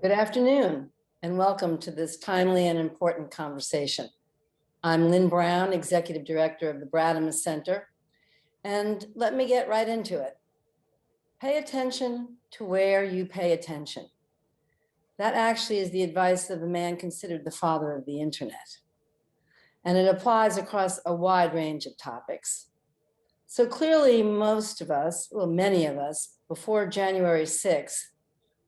Good afternoon, and welcome to this timely and important conversation. I'm Lynn Brown, Executive Director of the Bradham Center, and let me get right into it. Pay attention to where you pay attention. That actually is the advice of a man considered the father of the internet, and it applies across a wide range of topics. So clearly, most of us, well, many of us, before January 6th,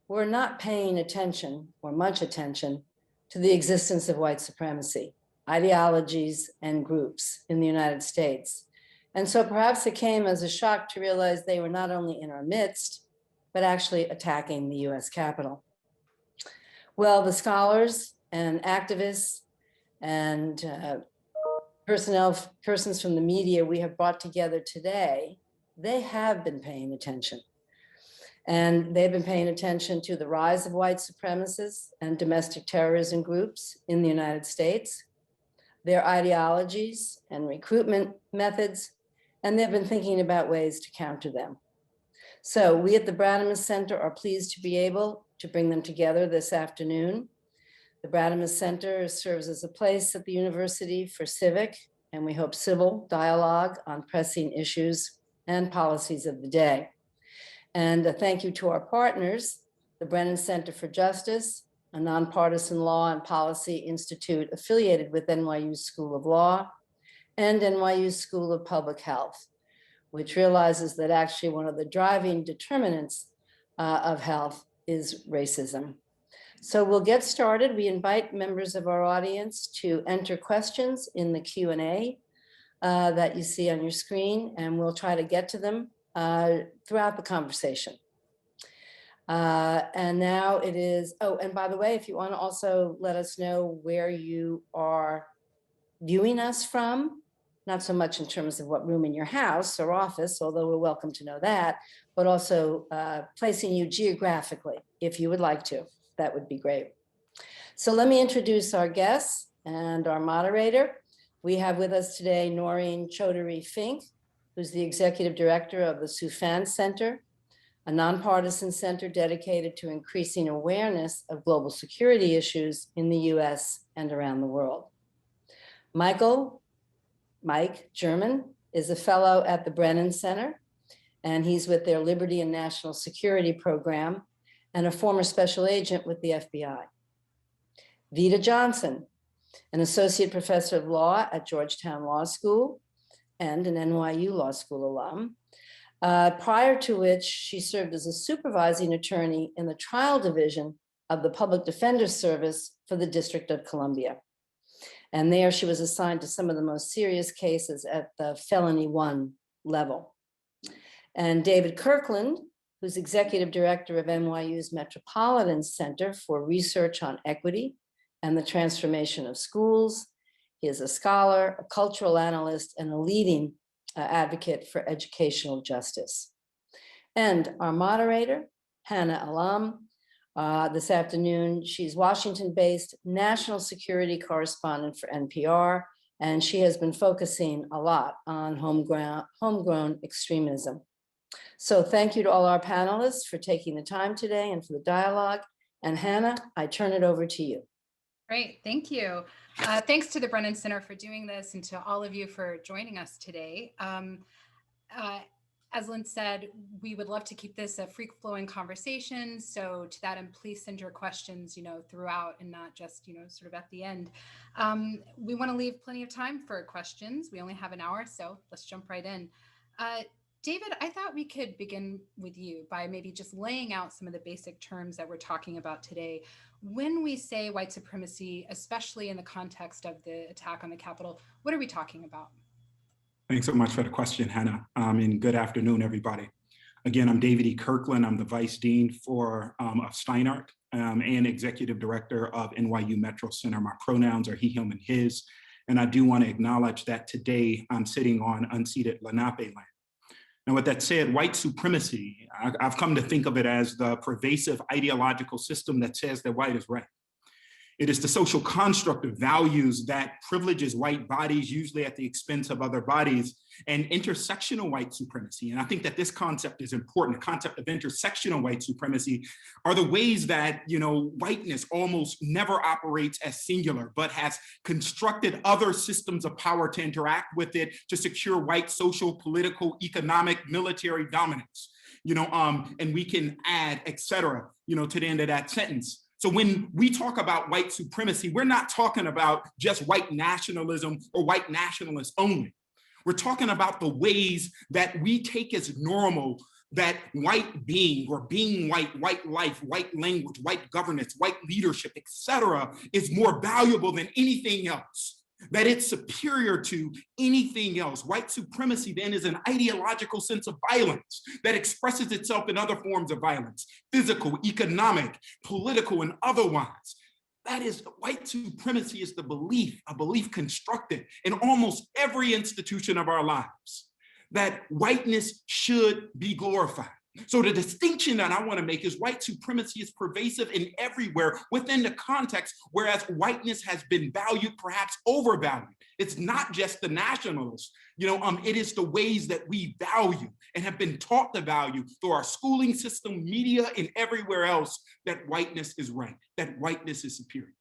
we're not paying attention or much attention to the existence of white supremacy, ideologies, and groups in the United States. And so perhaps it came as a shock to realize they were not only in our midst, but actually attacking the US Capitol. Well, the scholars and activists and persons from the media we have brought together today, they have been paying attention. And they've been paying attention to the rise of white supremacists and domestic terrorism groups in the United States, their ideologies and recruitment methods, and they've been thinking about ways to counter them. So we at the Bradham Center are pleased to be able to bring them together this afternoon. The Bradham Center serves as a place at the university for civic, and we hope civil, dialogue on pressing issues and policies of the day. And a thank you to our partners, the Brennan Center for Justice, a nonpartisan law and policy institute affiliated with NYU School of Law, and NYU School of Public Health, which realizes that actually one of the driving determinants of health is racism. So we'll get started. We invite members of our audience to enter questions in the Q&A that you see on your screen, and we'll try to get to them throughout the conversation. And now it is, oh, and by the way, if you want to also let us know where you are viewing us from, not so much in terms of what room in your house or office, although we're welcome to know that, but also placing you geographically, if you would like to, that would be great. So let me introduce our guests and our moderator. We have with us today Noreen Chaudhary-Fink, who's the executive director of the Sufan Center, a nonpartisan center dedicated to increasing awareness of global security issues in the US and around the world. Mike German is a fellow at the Brennan Center, and he's with their Liberty and National Security program and a former special agent with the FBI. Vita Johnson, an associate professor of law at Georgetown Law School, and an NYU Law School alum, prior to which she served as a supervising attorney in the trial division of the Public Defender's Service for the District of Columbia. And there she was assigned to some of the most serious cases at the felony 1 level. And David Kirkland, who's executive director of NYU's Metropolitan Center for Research on Equity and the Transformation of Schools. He is a scholar, a cultural analyst, and a leading advocate for educational justice. And our moderator, Hannah Alam, this afternoon, she's Washington-based national security correspondent for NPR, and she has been focusing a lot on homegrown extremism. So thank you to all our panelists for taking the time today and for the dialogue. And Hannah, I turn it over to you. Great, thank you. Thanks to the Brennan Center for doing this and to all of you for joining us today. As Lynn said, we would love to keep this a free-flowing conversation. So to that end, please send your questions, throughout and not just, sort of at the end. We want to leave plenty of time for questions. We only have an hour, so let's jump right in. David, I thought we could begin with you by maybe just laying out some of the basic terms that we're talking about today. When we say white supremacy, especially in the context of the attack on the Capitol, what are we talking about? Thanks so much for the question, Hannah, and good afternoon, everybody. Again, I'm David E. Kirkland. I'm the Vice Dean of Steinert and Executive Director of NYU Metro Center. My pronouns are he, him, and his. And I do want to acknowledge that today I'm sitting on unceded Lenape land. Now, with that said, white supremacy, I've come to think of it as the pervasive ideological system that says that white is right. It is the social construct of values that privileges white bodies, usually at the expense of other bodies, and intersectional white supremacy. And I think that this concept is important. The concept of intersectional white supremacy are the ways that, whiteness almost never operates as singular, but has constructed other systems of power to interact with it to secure white social, political, economic, military dominance. And we can add, et cetera, to the end of that sentence. So when we talk about white supremacy, we're not talking about just white nationalism or white nationalists only. We're talking about the ways that we take as normal that white being or being white life, white language, white governance, white leadership, et cetera, is more valuable than anything else, that it's superior to anything else. White supremacy then is an ideological sense of violence that expresses itself in other forms of violence, physical, economic, political, and otherwise. That is, white supremacy is a belief constructed in almost every institution of our lives, that whiteness should be glorified. So the distinction that I want to make is white supremacy is pervasive in everywhere within the context, whereas whiteness has been valued, perhaps overvalued. It's not just the nationalists, it is the ways that we value and have been taught to value through our schooling system, media, and everywhere else, that whiteness is right, that whiteness is superior.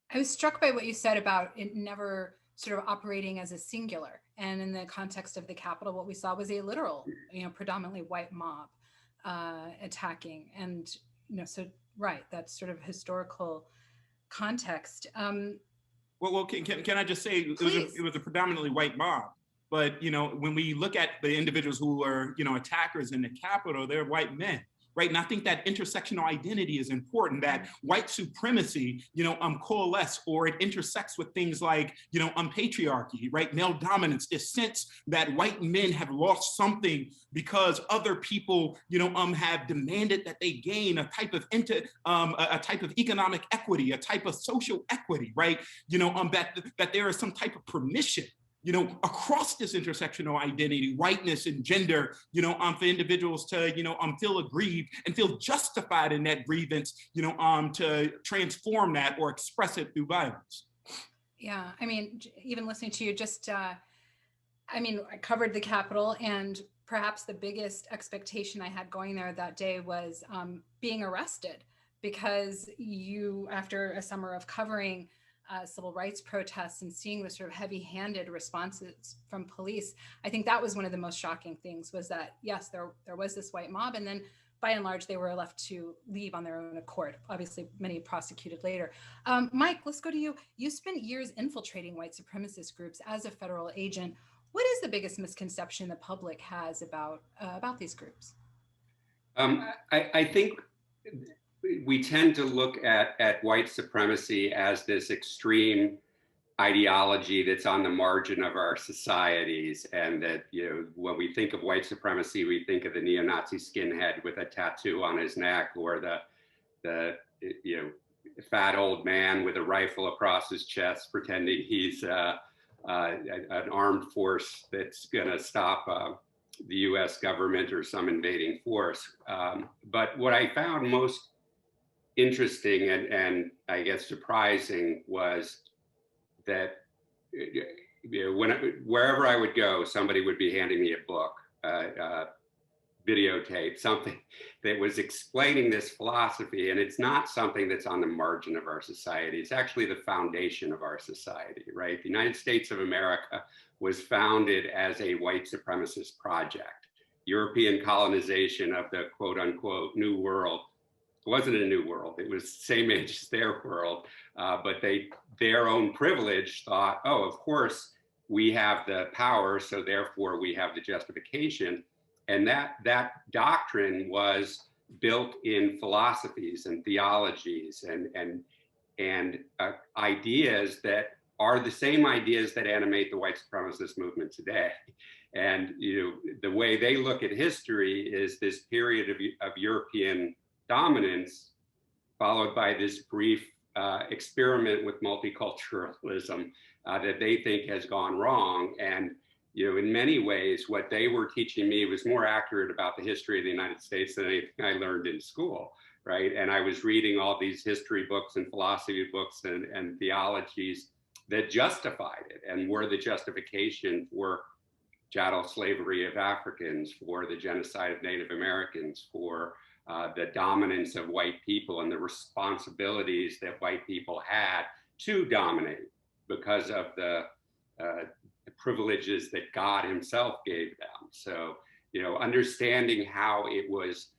I was struck by what you said about it never sort of operating as a singular. And in the context of the Capitol, what we saw was a literal, predominantly white mob attacking. And, so, right, that's sort of historical context. Well, can I just say it was a predominantly white mob, but, when we look at the individuals who are, attackers in the Capitol, they're white men. Right. And I think that intersectional identity is important, that white supremacy, coalesce, or it intersects with things like, patriarchy, right? Male dominance, this sense that white men have lost something because other people, have demanded that they gain a type of economic equity, a type of social equity, right? That there is some type of permission, across this intersectional identity, whiteness and gender, for individuals to, feel aggrieved and feel justified in that grievance, to transform that or express it through violence. Yeah, even listening to you, I covered the Capitol, and perhaps the biggest expectation I had going there that day was being arrested, because after a summer of covering civil rights protests and seeing the sort of heavy-handed responses from police, I think that was one of the most shocking things, was that, yes, there was this white mob, and then by and large, they were left to leave on their own accord. Obviously, many prosecuted later. Mike, let's go to you. You spent years infiltrating white supremacist groups as a federal agent. What is the biggest misconception the public has about these groups? I think we tend to look at white supremacy as this extreme ideology that's on the margin of our societies, and that, when we think of white supremacy, we think of the neo-Nazi skinhead with a tattoo on his neck, or the fat old man with a rifle across his chest pretending he's an armed force that's going to stop the US government or some invading force. But what I found most interesting and I guess surprising was that wherever I would go, somebody would be handing me a book, videotape, something that was explaining this philosophy. And it's not something that's on the margin of our society. It's actually the foundation of our society, right? The United States of America was founded as a white supremacist project. European colonization of the quote unquote New World wasn't a new world. It was the same age as their world, but their own privilege thought, oh, of course we have the power, so therefore we have the justification. And that doctrine was built in philosophies and theologies and ideas that are the same ideas that animate the white supremacist movement today. And the way they look at history is this period of European dominance, followed by this brief experiment with multiculturalism that they think has gone wrong. And in many ways, what they were teaching me was more accurate about the history of the United States than anything I learned in school, right? And I was reading all these history books and philosophy books and theologies that justified it and were the justification for chattel slavery of Africans, for the genocide of Native Americans, for the dominance of white people and the responsibilities that white people had to dominate because of the privileges that God himself gave them. So, understanding how it was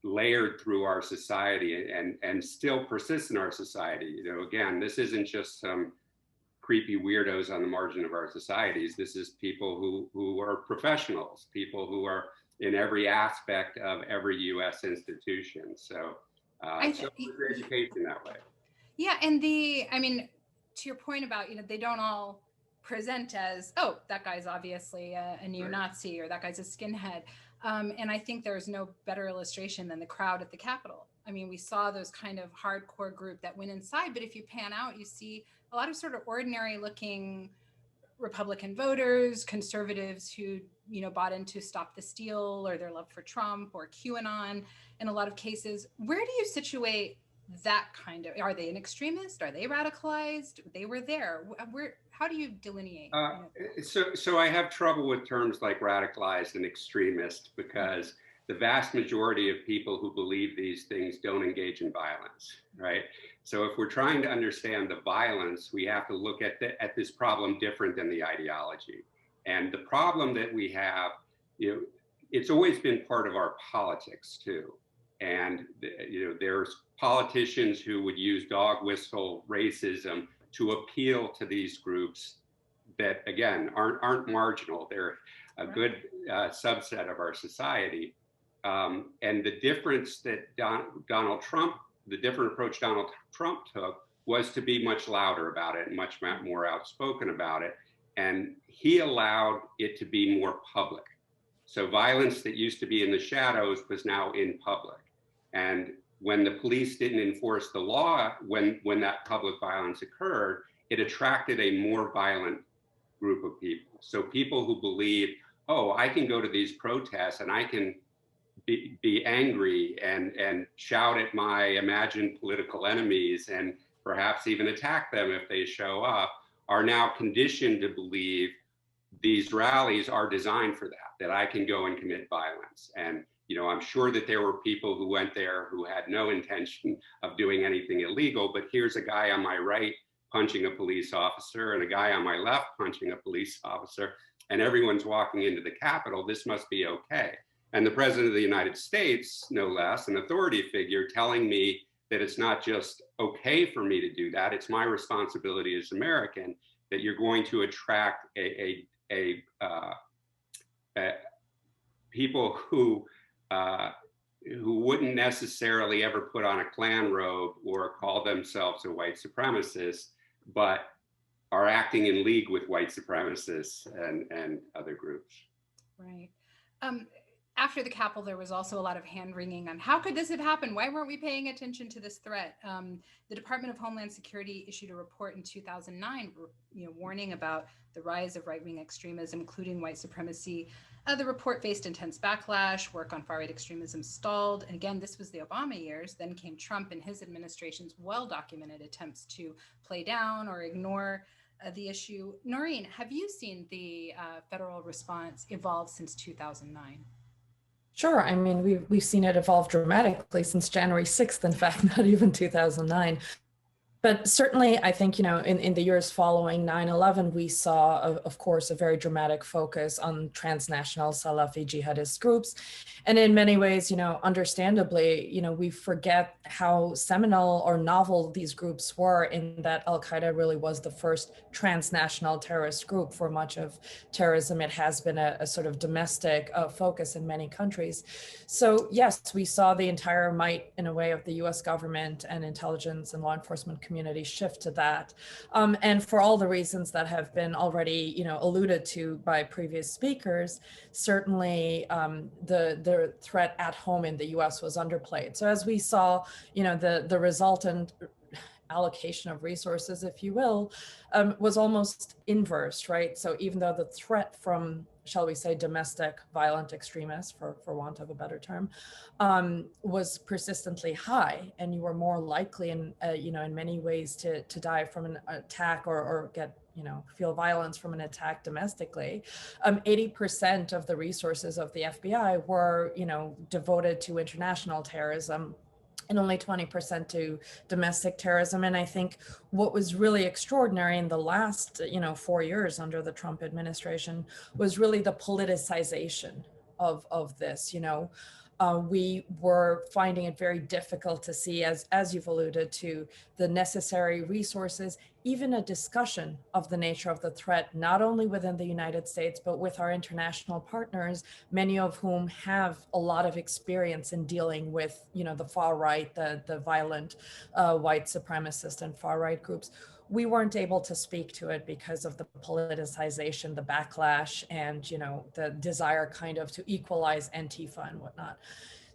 layered through our society and still persists in our society. Again, this isn't just some creepy weirdos on the margin of our societies. This is people who are professionals, people who are in every aspect of every U.S. institution. So, education that way. Yeah, and to your point about, they don't all present as, oh, that guy's obviously a neo-Nazi, or that guy's a skinhead. And I think there's no better illustration than the crowd at the Capitol. I mean, we saw those kind of hardcore group that went inside, but if you pan out, you see a lot of sort of ordinary looking Republican voters, conservatives who, bought into Stop the Steal or their love for Trump or QAnon in a lot of cases. Where do you situate that kind of, are they an extremist? Are they radicalized? They were there. How do you delineate? So I have trouble with terms like radicalized and extremist, because the vast majority of people who believe these things don't engage in violence, right? So if we're trying to understand the violence, we have to look at this problem different than the ideology. And the problem that we have, it's always been part of our politics too. And there's politicians who would use dog whistle racism to appeal to these groups that, again, aren't marginal. They're a good subset of our society. And the difference that the different approach Donald Trump took was to be much louder about it and much more outspoken about it. And he allowed it to be more public. So violence that used to be in the shadows was now in public. And when the police didn't enforce the law, when that public violence occurred, it attracted a more violent group of people. So people who believe, oh, I can go to these protests and I can be angry and shout at my imagined political enemies and perhaps even attack them if they show up, are now conditioned to believe these rallies are designed for that I can go and commit violence. And I'm sure that there were people who went there who had no intention of doing anything illegal, but here's a guy on my right punching a police officer and a guy on my left punching a police officer, and everyone's walking into the Capitol. This must be okay. And the President of the United States, no less, an authority figure, telling me that it's not just okay for me to do that, it's my responsibility as American, that you're going to attract people who wouldn't necessarily ever put on a Klan robe or call themselves a white supremacist, but are acting in league with white supremacists and other groups. Right. After the Capitol, there was also a lot of hand-wringing on how could this have happened? Why weren't we paying attention to this threat? The Department of Homeland Security issued a report in 2009, warning about the rise of right-wing extremism, including white supremacy. The report faced intense backlash, work on far-right extremism stalled. And again, this was the Obama years. Then came Trump and his administration's well-documented attempts to play down or ignore the issue. Noreen, have you seen the federal response evolve since 2009? Sure. I mean, we've seen it evolve dramatically since January 6th, in fact, not even 2009. But certainly, I think, in the years following 9/11, we saw, of course, a very dramatic focus on transnational Salafi jihadist groups. And in many ways, understandably, we forget how seminal or novel these groups were, in that Al-Qaeda really was the first transnational terrorist group. For much of terrorism, it has been a sort of domestic focus in many countries. So yes, we saw the entire might, in a way, of the US government and intelligence and law enforcement community shift to that. And for all the reasons that have been already, alluded to by previous speakers, certainly the threat at home in the US was underplayed. So as we saw, the resultant allocation of resources, if you will, was almost inverse, right? So even though the threat from, shall we say, domestic violent extremists, for want of a better term, was persistently high, and you were more likely in, in many ways to die from an attack or get, feel violence from an attack domestically. 80% of the resources of the FBI were, devoted to international terrorism, and only 20% to domestic terrorism. And I think what was really extraordinary in the last, 4 years under the Trump administration was really the politicization of this. We were finding it very difficult to see, as you've alluded to, the necessary resources, even a discussion of the nature of the threat, not only within the United States, but with our international partners, many of whom have a lot of experience in dealing with, the far right, the violent white supremacist and far right groups. We weren't able to speak to it because of the politicization, the backlash, and the desire kind of to equalize Antifa and whatnot.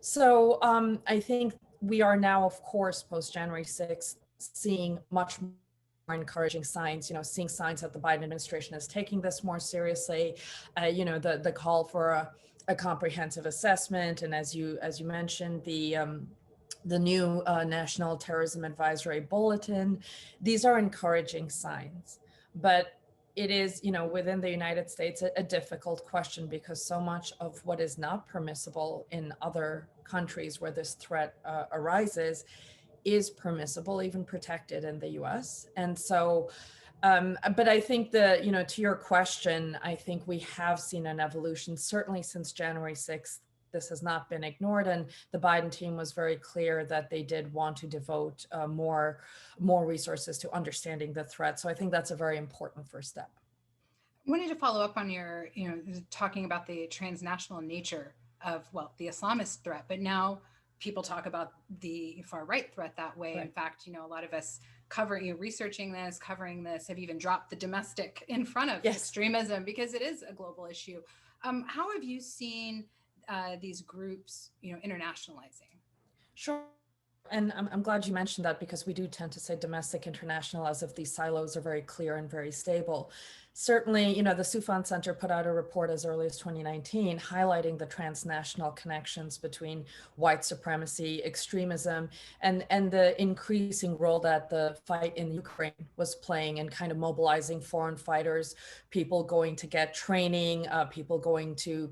So I think we are now, of course, post January 6th, seeing much more encouraging signs, seeing signs that the Biden administration is taking this more seriously, the call for a comprehensive assessment, and as you mentioned, the new National Terrorism Advisory Bulletin. These are encouraging signs, but it is, within the United States, a difficult question, because so much of what is not permissible in other countries where this threat arises is permissible, even protected in the US. And so, but I think to your question, I think we have seen an evolution, certainly since January 6th. This has not been ignored, and the Biden team was very clear that they did want to devote more resources to understanding the threat. So I think that's a very important first step. I wanted to follow up on your, talking about the transnational nature of, the Islamist threat, but now people talk about the far right threat that way. Right. In fact, a lot of us covering, covering this have even dropped the domestic in front of extremism, because it is a global issue. How have you seen these groups, internationalizing? Sure. And I'm glad you mentioned that, because we do tend to say domestic, international, as if these silos are very clear and very stable. Certainly, the Soufan Center put out a report as early as 2019 highlighting the transnational connections between white supremacy, extremism, and the increasing role that the fight in Ukraine was playing in kind of mobilizing foreign fighters, people going to get training, people going to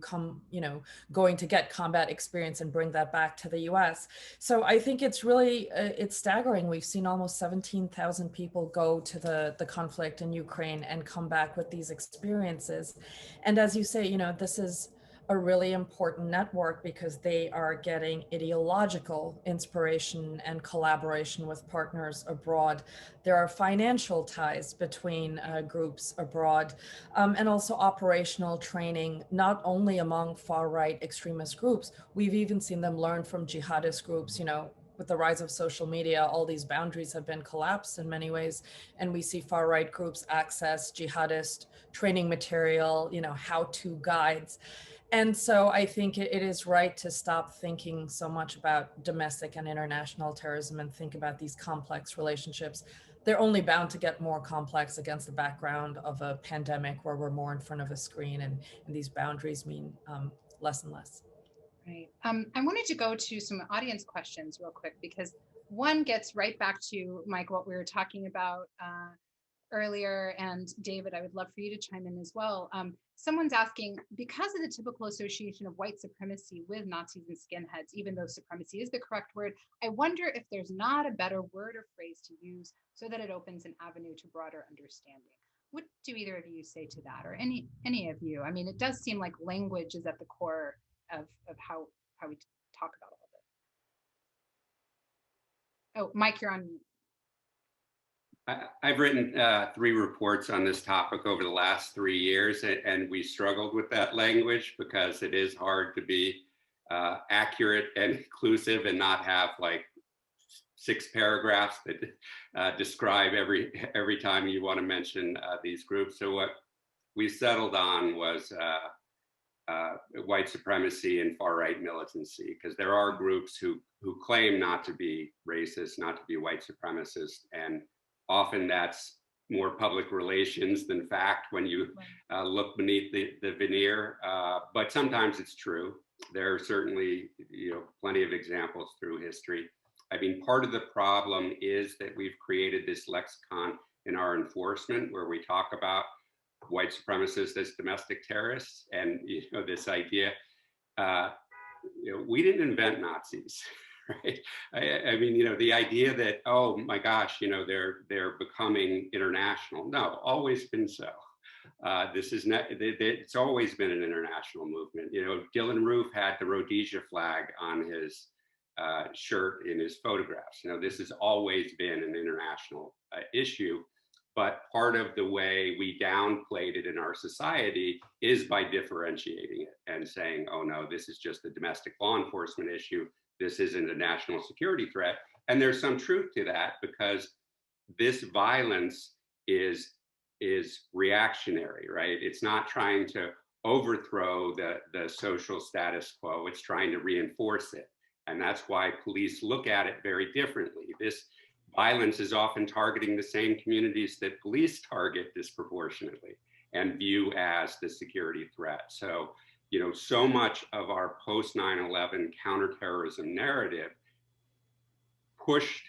get combat experience and bring that back to the US. So I think it's really, it's staggering. We've seen almost 17,000 people go to the conflict in Ukraine and come back with these experiences. And as you say, this is a really important network, because they are getting ideological inspiration and collaboration with partners abroad. There are financial ties between groups abroad, and also operational training, not only among far-right extremist groups. We've even seen them learn from jihadist groups. With the rise of social media, all these boundaries have been collapsed in many ways, and we see far-right groups access jihadist training material, how-to guides. And so I think it is right to stop thinking so much about domestic and international terrorism and think about these complex relationships. They're only bound to get more complex against the background of a pandemic where we're more in front of a screen, and these boundaries mean less and less. Right. I wanted to go to some audience questions real quick, because one gets right back to, Mike, what we were talking about earlier. And David, I would love for you to chime in as well. Someone's asking, because of the typical association of white supremacy with Nazis and skinheads, even though supremacy is the correct word, I wonder if there's not a better word or phrase to use so that it opens an avenue to broader understanding. What do either of you say to that, or any of you? I mean, it does seem like language is at the core of how we talk about all of it. Oh, Mike, you're on mute. I've written 3 reports on this topic over the last 3 years, and we struggled with that language, because it is hard to be accurate and inclusive and not have like 6 paragraphs that describe every time you want to mention these groups. So what we settled on was white supremacy and far-right militancy, because there are groups who claim not to be racist, not to be white supremacists, and often that's more public relations than fact when you look beneath the veneer. But sometimes it's true. There are certainly, plenty of examples through history. I mean, part of the problem is that we've created this lexicon in our enforcement where we talk about white supremacists as domestic terrorists, and this idea. We didn't invent Nazis, right? I mean, the idea that, oh my gosh, they're becoming international. No, always been so. This is not. It's always been an international movement. Dylan Roof had the Rhodesia flag on his shirt in his photographs. This has always been an international issue. But part of the way we downplayed it in our society is by differentiating it and saying, oh no, this is just a domestic law enforcement issue. This isn't a national security threat. And there's some truth to that, because this violence is reactionary, right? It's not trying to overthrow the social status quo. It's trying to reinforce it. And that's why police look at it very differently. This violence is often targeting the same communities that police target disproportionately and view as the security threat. So, so much of our post 9/11 counterterrorism narrative pushed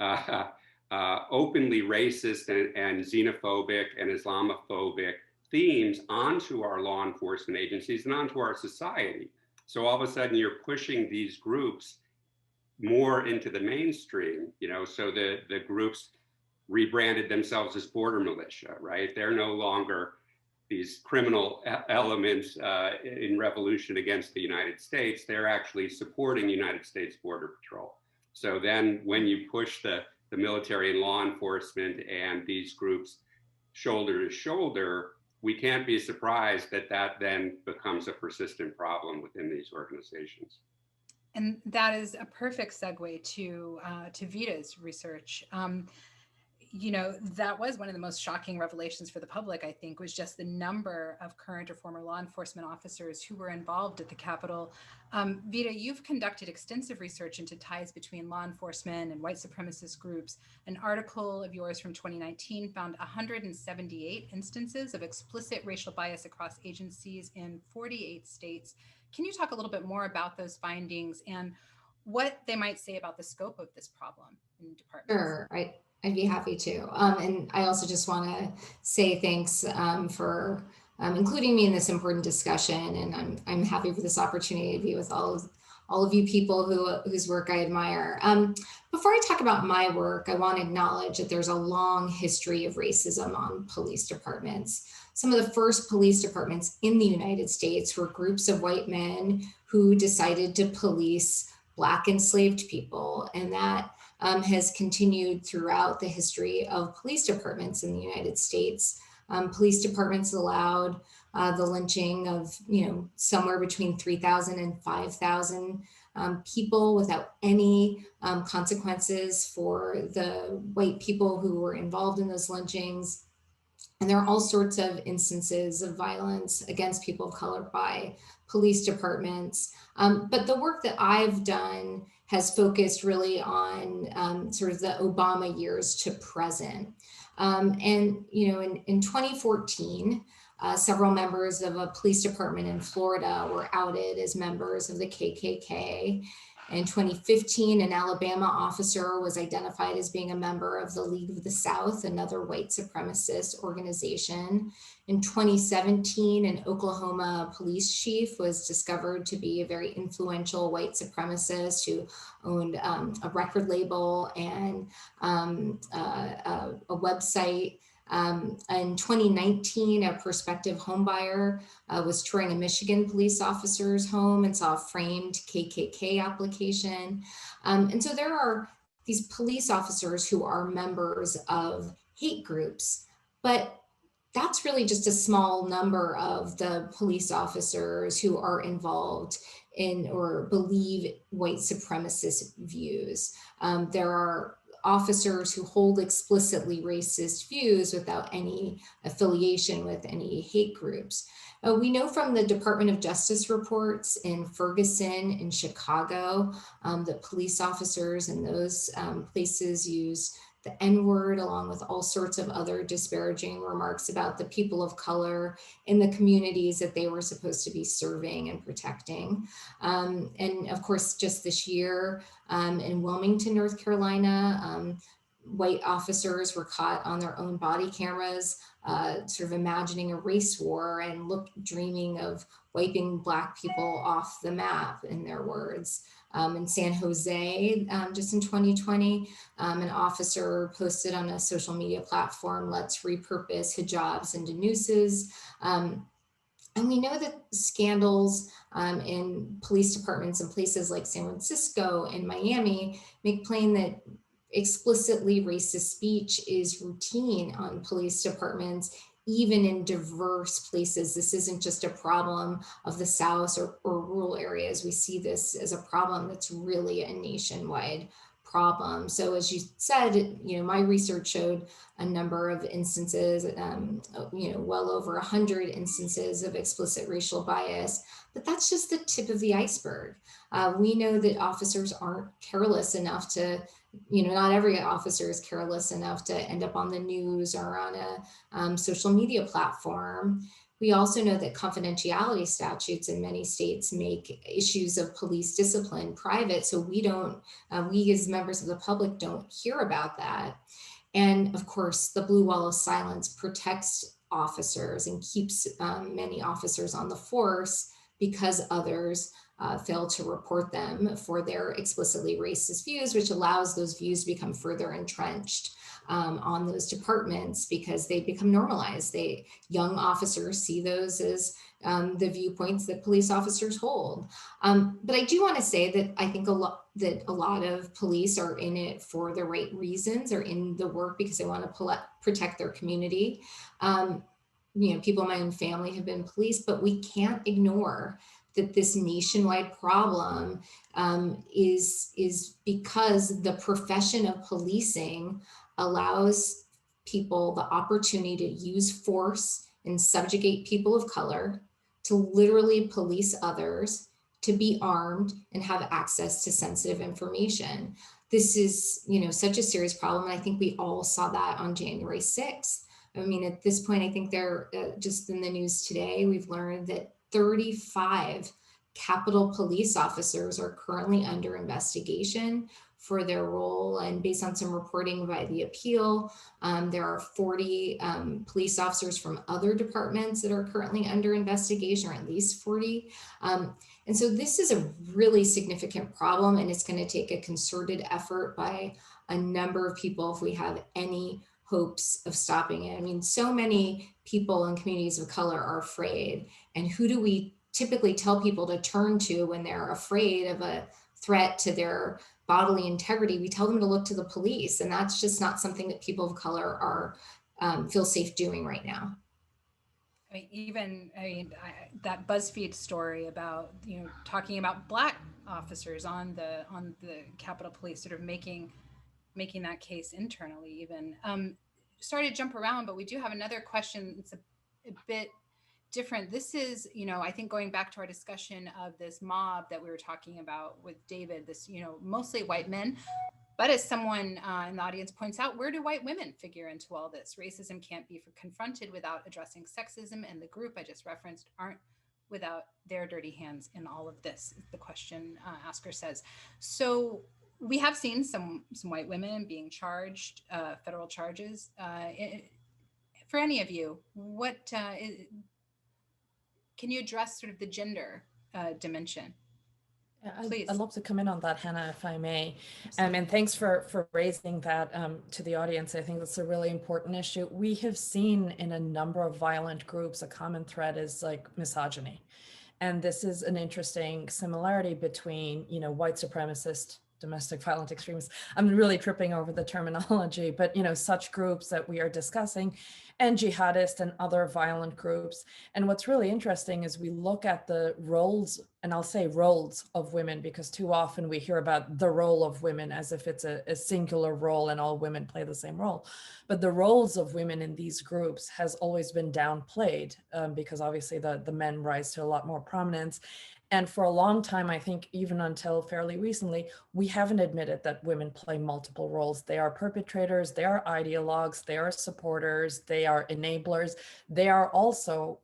openly racist and xenophobic and Islamophobic themes onto our law enforcement agencies and onto our society. So all of a sudden you're pushing these groups more into the mainstream, so the groups rebranded themselves as border militia, right? They're no longer these criminal elements in revolution against the United States. They're actually supporting United States Border Patrol. So then when you push the military and law enforcement and these groups shoulder to shoulder, we can't be surprised that then becomes a persistent problem within these organizations. And that is a perfect segue to Vita's research. That was one of the most shocking revelations for the public, I think, was just the number of current or former law enforcement officers who were involved at the Capitol. Vita, you've conducted extensive research into ties between law enforcement and white supremacist groups. An article of yours from 2019 found 178 instances of explicit racial bias across agencies in 48 states. Can you talk a little bit more about those findings and what they might say about the scope of this problem in departments? Sure, I'd be happy to. And I also just want to say thanks for including me in this important discussion. And I'm happy for this opportunity to be with all of you people whose work I admire. Before I talk about my work, I want to acknowledge that there's a long history of racism on police departments. Some of the first police departments in the United States were groups of white men who decided to police Black enslaved people. And that has continued throughout the history of police departments in the United States. Police departments allowed the lynching of, somewhere between 3,000 and 5,000 people without any consequences for the white people who were involved in those lynchings. And there are all sorts of instances of violence against people of color by police departments. But the work that I've done has focused really on sort of the Obama years to present. In 2014, several members of a police department in Florida were outed as members of the KKK. In 2015, an Alabama officer was identified as being a member of the League of the South, another white supremacist organization. In 2017, an Oklahoma police chief was discovered to be a very influential white supremacist who owned a record label and a website. In 2019, a prospective homebuyer was touring a Michigan police officer's home and saw a framed KKK application. And so there are these police officers who are members of hate groups, but that's really just a small number of the police officers who are involved in or believe white supremacist views. There are officers who hold explicitly racist views without any affiliation with any hate groups. We know from the Department of Justice reports in Ferguson, in Chicago, that police officers in those places use the N-word along with all sorts of other disparaging remarks about the people of color in the communities that they were supposed to be serving and protecting. And of course, just this year in Wilmington, North Carolina, white officers were caught on their own body cameras, sort of imagining a race war and dreaming of wiping Black people off the map, in their words. In San Jose, just in 2020, an officer posted on a social media platform, "Let's repurpose hijabs into nooses." And we know that scandals in police departments in places like San Francisco and Miami make plain that explicitly racist speech is routine on police departments, even in diverse places. This isn't just a problem of the South or rural areas. We see this as a problem that's really a nationwide problem. So as you said, my research showed a number of instances, well over 100 instances of explicit racial bias, but that's just the tip of the iceberg. We know that officers aren't careless enough to, not every officer is careless enough to end up on the news or on a social media platform. We also know that confidentiality statutes in many states make issues of police discipline private, so we as members of the public don't hear about that. And of course, the blue wall of silence protects officers and keeps many officers on the force because others fail to report them for their explicitly racist views, which allows those views to become further entrenched on those departments because they become normalized. Young officers see those as the viewpoints that police officers hold. But I do want to say that I think a lot of police are in it for the right reasons, or in the work because they want to protect their community. People in my own family have been police, but we can't ignore that this nationwide problem is because the profession of policing allows people the opportunity to use force and subjugate people of color, to literally police others, to be armed and have access to sensitive information. This is, such a serious problem. And I think we all saw that on January 6th. I mean, at this point, I think they're just in the news today, we've learned that 35 Capitol police officers are currently under investigation for their role. And based on some reporting by the Appeal, there are 40 police officers from other departments that are currently under investigation, or at least 40. And so this is a really significant problem, and it's going to take a concerted effort by a number of people if we have any hopes of stopping it. I mean, so many people in communities of color are afraid. And who do we typically tell people to turn to when they're afraid of a threat to their bodily integrity? We tell them to look to the police, and that's just not something that people of color are feel safe doing right now. That BuzzFeed story about talking about Black officers on the Capitol Police, sort of making that case internally, even sorry to jump around, but we do have another question. It's a bit different. This is, I think going back to our discussion of this mob that we were talking about with David, this, mostly white men, but as someone in the audience points out, where do white women figure into all this? Racism can't be confronted without addressing sexism, and the group I just referenced aren't without their dirty hands in all of this, the question asker says. So we have seen some white women being charged federal charges. For any of you, what can you address sort of the gender dimension? Please. I'd love to come in on that, Hannah, if I may. And thanks for raising that to the audience. I think that's a really important issue. We have seen in a number of violent groups, a common thread is like misogyny. And this is an interesting similarity between, white supremacist, domestic violent extremists. I'm really tripping over the terminology, but, such groups that we are discussing, and jihadists and other violent groups. And what's really interesting is we look at the roles, and I'll say roles of women, because too often we hear about the role of women as if it's a singular role and all women play the same role. But the roles of women in these groups has always been downplayed because obviously the men rise to a lot more prominence. And for a long time, I think even until fairly recently, we haven't admitted that women play multiple roles. They are perpetrators, they are ideologues, they are supporters, they are enablers. They are also,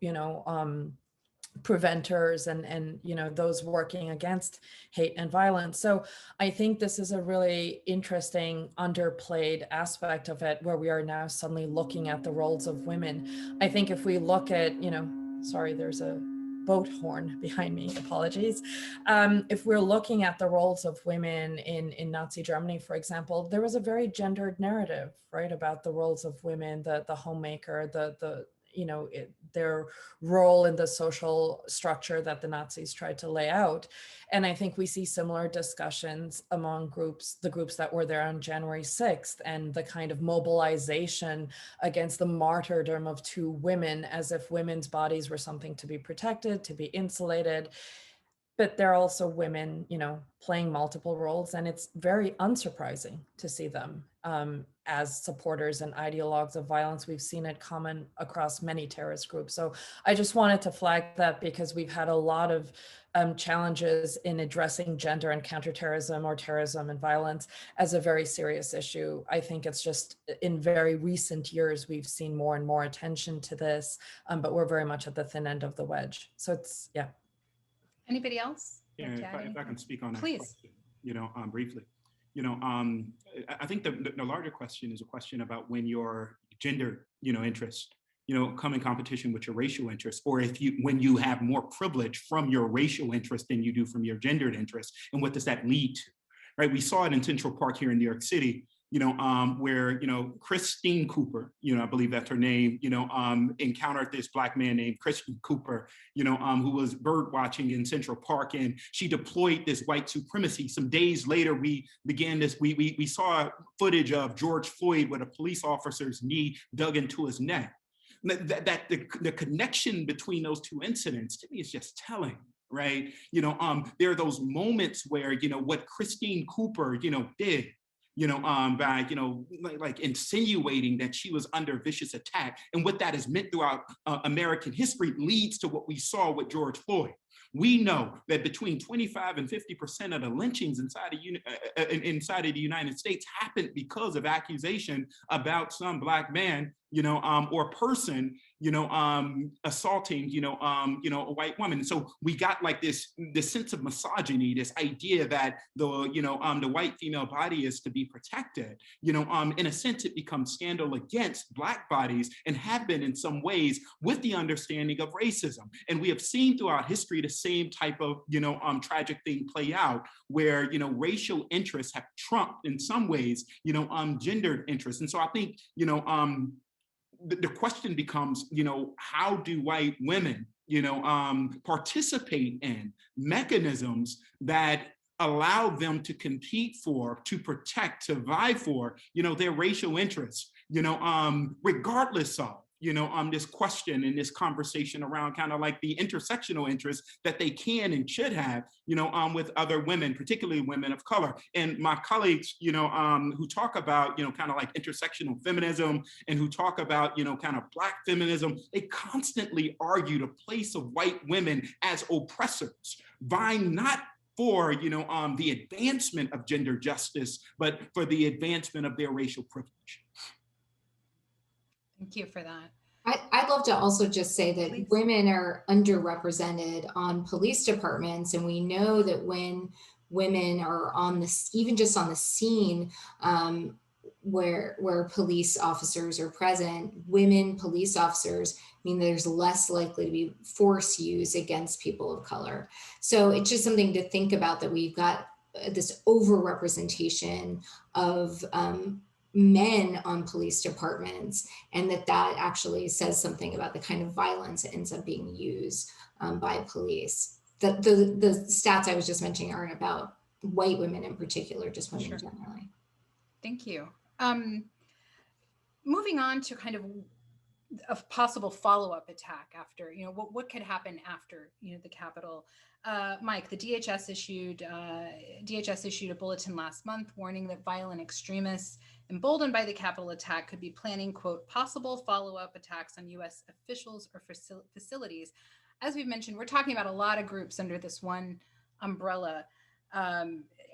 preventers and those working against hate and violence. So I think this is a really interesting underplayed aspect of it, where we are now suddenly looking at the roles of women. I think if we look at, sorry, there's a boat horn behind me, apologies. If we're looking at the roles of women in Nazi Germany, for example, there was a very gendered narrative, right, about the roles of women, the homemaker, their role in the social structure that the Nazis tried to lay out. And I think we see similar discussions among the groups that were there on January 6th, and the kind of mobilization against the martyrdom of 2 women, as if women's bodies were something to be protected, to be insulated. But there are also women, playing multiple roles, and it's very unsurprising to see them as supporters and ideologues of violence. We've seen it common across many terrorist groups. So I just wanted to flag that, because we've had a lot of challenges in addressing gender and counterterrorism, or terrorism and violence, as a very serious issue. I think it's just in very recent years, we've seen more and more attention to this, but we're very much at the thin end of the wedge. So it's, yeah. Anybody else? Yeah, if I can speak on that Please. question, briefly. I think the larger question is a question about when your gender, interest, come in competition with your racial interests, or when you have more privilege from your racial interest than you do from your gendered interest, and what does that lead to, right? We saw it in Central Park here in New York City, where, Christine Cooper, I believe that's her name, encountered this Black man named Christian Cooper, who was bird watching in Central Park, and she deployed this white supremacy. Some days later, we saw footage of George Floyd with a police officer's knee dug into his neck. The connection between those 2 incidents, to me, is just telling. Right. There are those moments where, what Christine Cooper, did, by, like insinuating that she was under vicious attack, and what that has meant throughout American history, leads to what we saw with George Floyd. We know that between 25 and 50% of the lynchings inside of the United States happened because of accusation about some Black man, or person, assaulting, a white woman. So we got like this sense of misogyny, this idea that the white female body is to be protected. In a sense, it becomes scandal against Black bodies, and have been in some ways, with the understanding of racism. And we have seen throughout history the same type of, tragic thing play out, where, racial interests have trumped in some ways, gendered interests. And so I think, the question becomes, how do white women, participate in mechanisms that allow them to compete for, to protect, to vie for, their racial interests, regardless of, this question and this conversation around kind of like the intersectional interests that they can and should have, with other women, particularly women of color. And my colleagues, who talk about, kind of like intersectional feminism, and who talk about, kind of Black feminism, they constantly argue the place of white women as oppressors, vying not for, the advancement of gender justice, but for the advancement of their racial privilege. Thank you for that. I'd love to also just say that Please. Women are underrepresented on police departments. And we know that when women are on this, even just on the scene, where police officers are present, women police officers mean there's less likely to be force used against people of color. So it's just something to think about, that we've got this overrepresentation of men on police departments, and that actually says something about the kind of violence that ends up being used by police. The stats I was just mentioning aren't about white women in particular, just women generally. Thank you. Moving on to kind of a possible follow-up attack after, what could happen after, the Capitol. Mike, the DHS issued a bulletin last month warning that violent extremists emboldened by the Capitol attack could be planning, quote, possible follow-up attacks on U.S. officials or facilities. As we've mentioned, we're talking about a lot of groups under this one umbrella.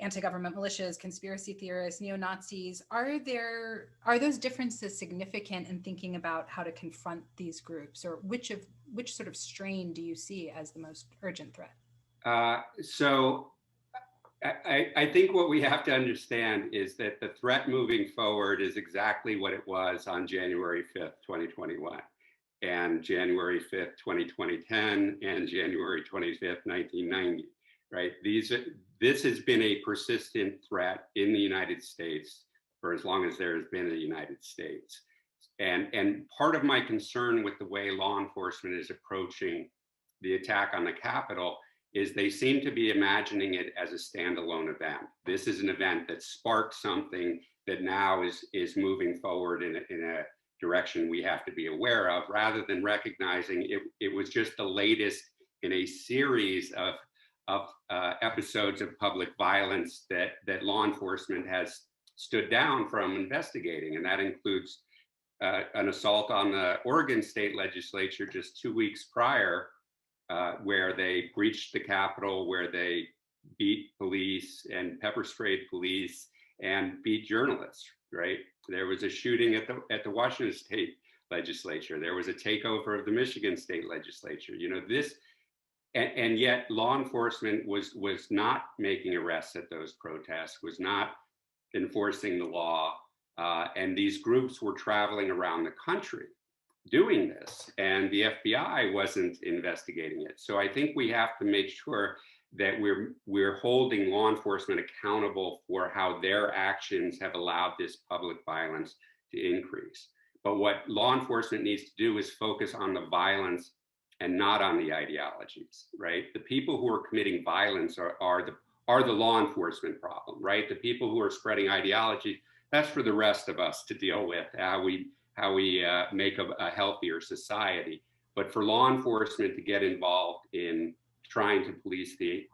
Anti-government militias, conspiracy theorists, neo-Nazis. Are those differences significant in thinking about how to confront these groups, or which sort of strain do you see as the most urgent threat? So I think what we have to understand is that the threat moving forward is exactly what it was on January 5th, 2021, and January 5th, 2010, and January 25th, 1990, right? This has been a persistent threat in the United States for as long as there has been a United States. And part of my concern with the way law enforcement is approaching the attack on the Capitol is they seem to be imagining it as a standalone event. This is an event that sparked something that now is moving forward in a direction we have to be aware of, rather than recognizing it was just the latest in a series of episodes of public violence that law enforcement has stood down from investigating. And that includes an assault on the Oregon state legislature just 2 weeks prior, where they breached the Capitol, where they beat police and pepper sprayed police and beat journalists, right? There was a shooting at the Washington state legislature. There was a takeover of the Michigan state legislature. And yet law enforcement was not making arrests at those protests, was not enforcing the law. And these groups were traveling around the country doing this, and the FBI wasn't investigating it. So I think we have to make sure that we're holding law enforcement accountable for how their actions have allowed this public violence to increase. But what law enforcement needs to do is focus on the violence and not on the ideologies, right? The people who are committing violence are the law enforcement problem, right? The people who are spreading ideology, that's for the rest of us to deal with, how we make a healthier society. But for law enforcement to get involved in trying to police the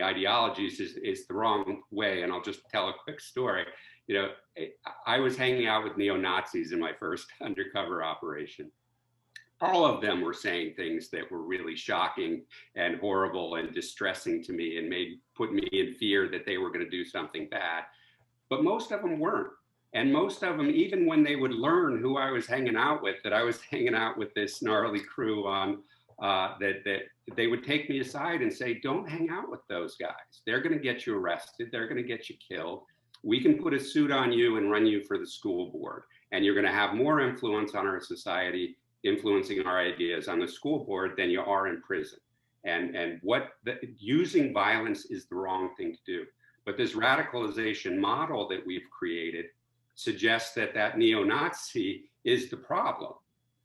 ideologies is the wrong way. And I'll just tell a quick story. I was hanging out with neo-Nazis in my first undercover operation. All of them were saying things that were really shocking and horrible and distressing to me, and put me in fear that they were going to do something bad. But most of them weren't. And most of them, even when they would learn who I was hanging out with, that I was hanging out with this gnarly crew that they would take me aside and say, don't hang out with those guys. They're going to get you arrested. They're going to get you killed. We can put a suit on you and run you for the school board. And you're going to have more influence on our society, influencing our ideas on the school board than you are in prison. And using violence is the wrong thing to do. But this radicalization model that we've created suggests that neo-Nazi is the problem,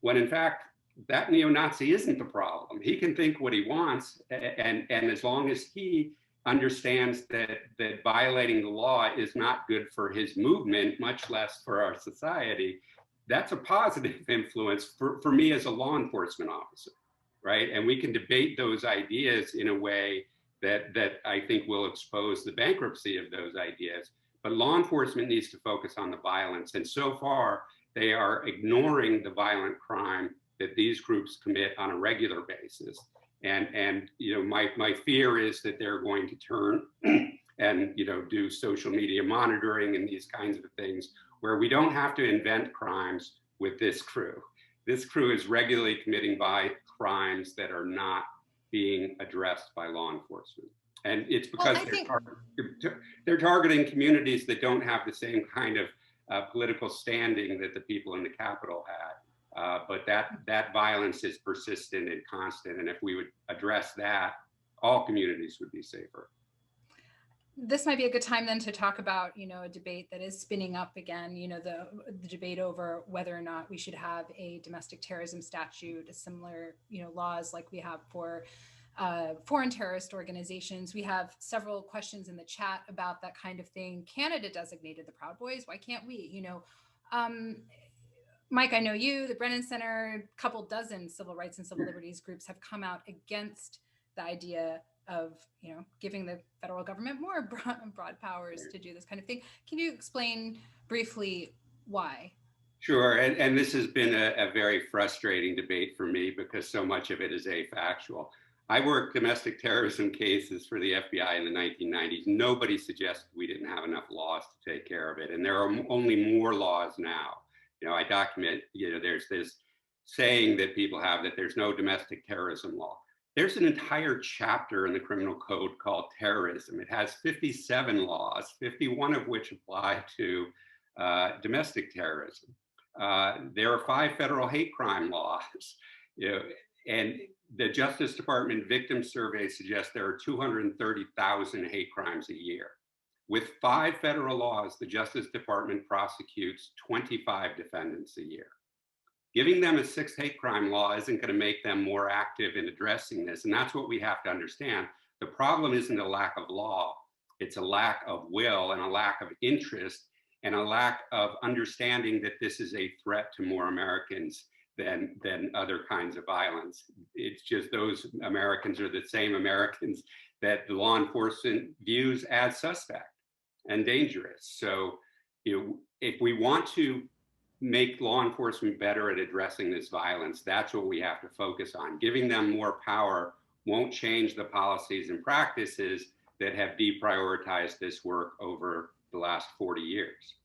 when in fact, that neo-Nazi isn't the problem. He can think what he wants, and as long as he understands that violating the law is not good for his movement, much less for our society, that's a positive influence for me as a law enforcement officer, right? And we can debate those ideas in a way that I think will expose the bankruptcy of those ideas. But law enforcement needs to focus on the violence. And so far, they are ignoring the violent crime that these groups commit on a regular basis. And my fear is that they're going to turn and do social media monitoring and these kinds of things, where we don't have to invent crimes with this crew. This crew is regularly committing crimes that are not being addressed by law enforcement. And it's because they're targeting communities that don't have the same kind of political standing that the people in the Capitol had. But that violence is persistent and constant. And if we would address that, all communities would be safer. This might be a good time then to talk about, a debate that is spinning up again, the debate over whether or not we should have a domestic terrorism statute, similar, laws like we have for foreign terrorist organizations. We have several questions in the chat about that kind of thing. Canada designated the Proud Boys. Why can't we? Mike, I know you, the Brennan Center, a couple dozen civil rights and civil liberties groups have come out against the idea of, giving the federal government more broad powers to do this kind of thing. Can you explain briefly why? Sure, and this has been a very frustrating debate for me because so much of it is afactual. I worked domestic terrorism cases for the FBI in the 1990s. Nobody suggested we didn't have enough laws to take care of it, and there are only more laws now. I document, there's this saying that people have that there's no domestic terrorism law. There's an entire chapter in the criminal code called terrorism. It has 57 laws, 51 of which apply to domestic terrorism. There are 5 federal hate crime laws, and the Justice Department Victim Survey suggests there are 230,000 hate crimes a year. With 5 federal laws, the Justice Department prosecutes 25 defendants a year. Giving them a 6th hate crime law isn't going to make them more active in addressing this, and that's what we have to understand. The problem isn't a lack of law, it's a lack of will and a lack of interest and a lack of understanding that this is a threat to more Americans than other kinds of violence. It's just those Americans are the same Americans that the law enforcement views as suspect and dangerous. So, if we want to make law enforcement better at addressing this violence, that's what we have to focus on. Giving them more power won't change the policies and practices that have deprioritized this work over the last 40 years.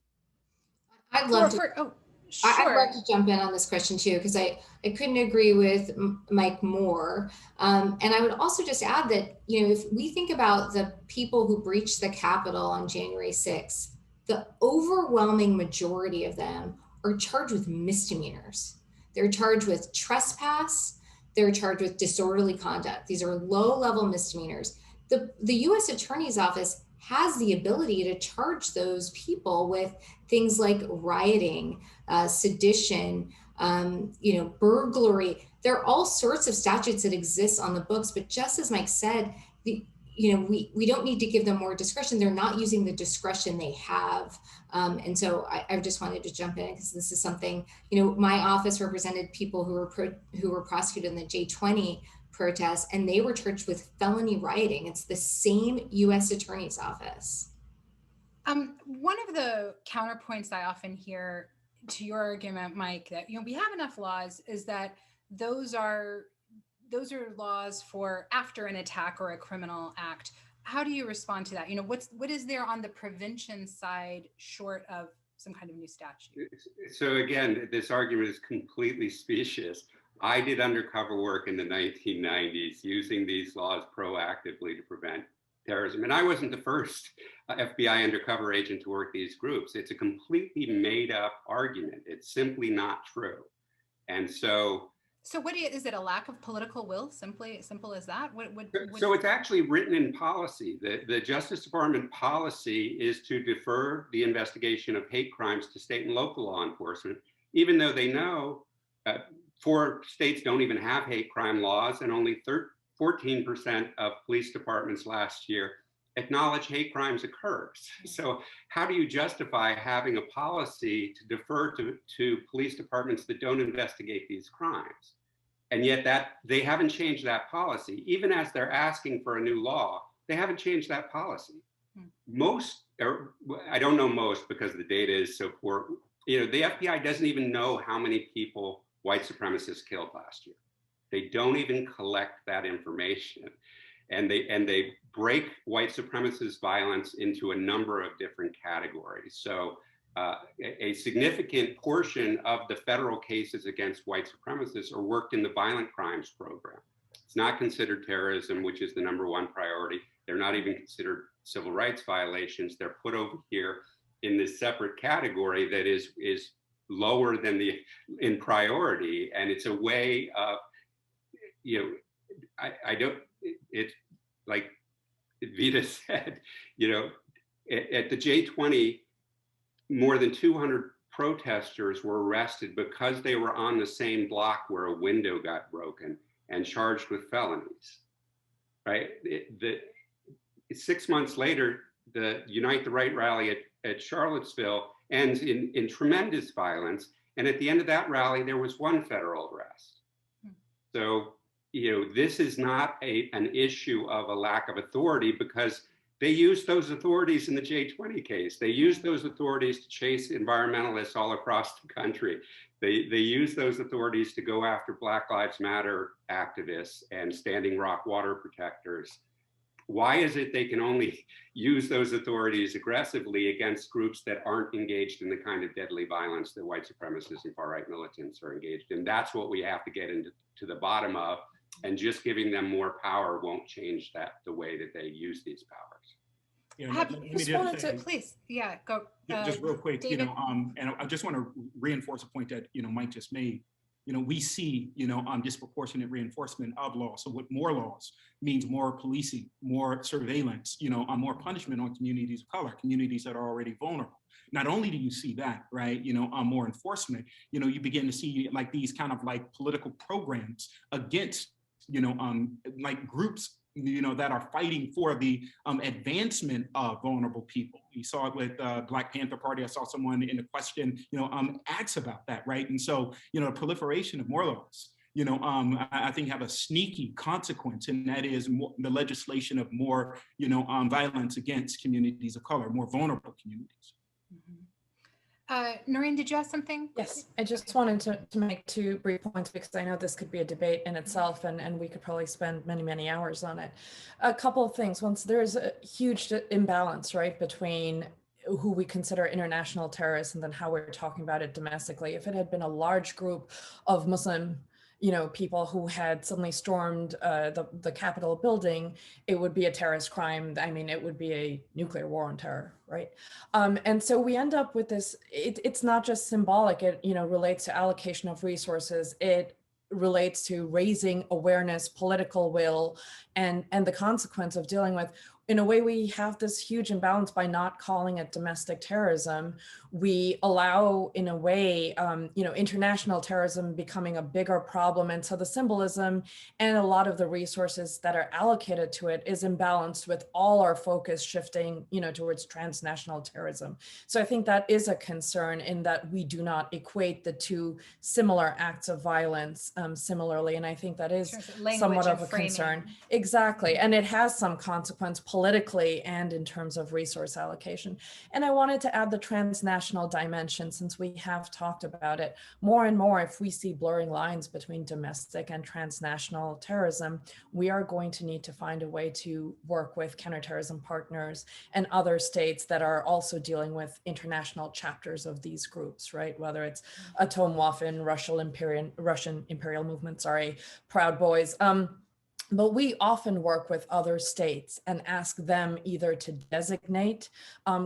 I'd love to. Sure. I'd love to jump in on this question too, because I couldn't agree with Mike more. And I would also just add that, if we think about the people who breached the Capitol on January 6th, the overwhelming majority of them are charged with misdemeanors. They're charged with trespass. They're charged with disorderly conduct. These are low-level misdemeanors. The U.S. Attorney's Office has the ability to charge those people with things like rioting, sedition, burglary. There are all sorts of statutes that exist on the books, but just as Mike said, we don't need to give them more discretion. They're not using the discretion they have. And so I just wanted to jump in because this is something, my office represented people who were prosecuted in the J20 protests, and they were charged with felony rioting. It's the same U.S. Attorney's Office. One of the counterpoints I often hear to your argument, Mike, that we have enough laws, is that those are laws for after an attack or a criminal act. How do you respond to that? What is there on the prevention side short of some kind of new statute? So again, this argument is completely specious. I did undercover work in the 1990s using these laws proactively to prevent terrorism. And I wasn't the first FBI undercover agent to work these groups. It's a completely made up argument. It's simply not true. And so is it a lack of political will? Simple as that? So it's actually written in policy. The Justice Department policy is to defer the investigation of hate crimes to state and local law enforcement, even though they know 4 states don't even have hate crime laws, and only 14% of police departments last year acknowledge hate crimes occurs. So how do you justify having a policy to defer to police departments that don't investigate these crimes? And yet that they haven't changed that policy. Even as they're asking for a new law, they haven't changed that policy. I don't know most because the data is so poor. The FBI doesn't even know how many people white supremacists killed last year. They don't even collect that information. And they break white supremacist violence into a number of different categories. So a significant portion of the federal cases against white supremacists are worked in the violent crimes program. It's not considered terrorism, which is the #1 priority. They're not even considered civil rights violations. They're put over here in this separate category that is lower than in priority. And it's a way of, it's like Vita said, at the J20, more than 200 protesters were arrested because they were on the same block where a window got broken and charged with felonies, right? 6 months later, the Unite the Right rally at Charlottesville ends in tremendous violence, And at the end of that rally, there was one federal arrest. So, this is not an issue of a lack of authority, because they used those authorities in the J20 case. They used those authorities to chase environmentalists all across the country. They used those authorities to go after Black Lives Matter activists and Standing Rock water protectors. Why is it they can only use those authorities aggressively against groups that aren't engaged in the kind of deadly violence that white supremacists and far-right militants are engaged in? That's what we have to get into the bottom of, and just giving them more power won't change the way that they use these powers. Please, yeah, go. Just real quick, David? and I just want to reinforce a point that Mike just made. We see, disproportionate reinforcement of law. So with more laws means more policing, more surveillance, more punishment on communities of color, communities that are already vulnerable. Not only do you see that, right, more enforcement, you begin to see like these kind of like political programs against, like groups that are fighting for the advancement of vulnerable people. You saw it with Black Panther Party. I saw someone in the question, ask about that, right? And so, the proliferation of more laws, I think have a sneaky consequence, and that is the legislation of more, violence against communities of color, more vulnerable communities. Mm-hmm. Noreen, did you have something? Yes, I just wanted to make two brief points, because I know this could be a debate in itself, and we could probably spend many, many hours on it. A couple of things. Once there's a huge imbalance, right, between who we consider international terrorists and then how we're talking about it domestically. If it had been a large group of Muslim people who had suddenly stormed the Capitol building, it would be a terrorist crime. I mean, it would be a nuclear war on terror, right? And so we end up with this, it's not just symbolic, it relates to allocation of resources. It relates to raising awareness, political will, and the consequence of dealing with. In a way, we have this huge imbalance by not calling it domestic terrorism. We allow, in a way, international terrorism becoming a bigger problem. And so the symbolism and a lot of the resources that are allocated to it is imbalanced, with all our focus shifting, towards transnational terrorism. So I think that is a concern, in that we do not equate the two similar acts of violence similarly. And I think that is somewhat of a concern. Exactly. And it has some consequence politically and in terms of resource allocation. And I wanted to add the transnational dimension, since we have talked about it more and more. If we see blurring lines between domestic and transnational terrorism, we are going to need to find a way to work with counterterrorism partners and other states that are also dealing with international chapters of these groups, right? Whether it's Atomwaffen, Russian imperial movement, Proud Boys. But we often work with other states and ask them either to designate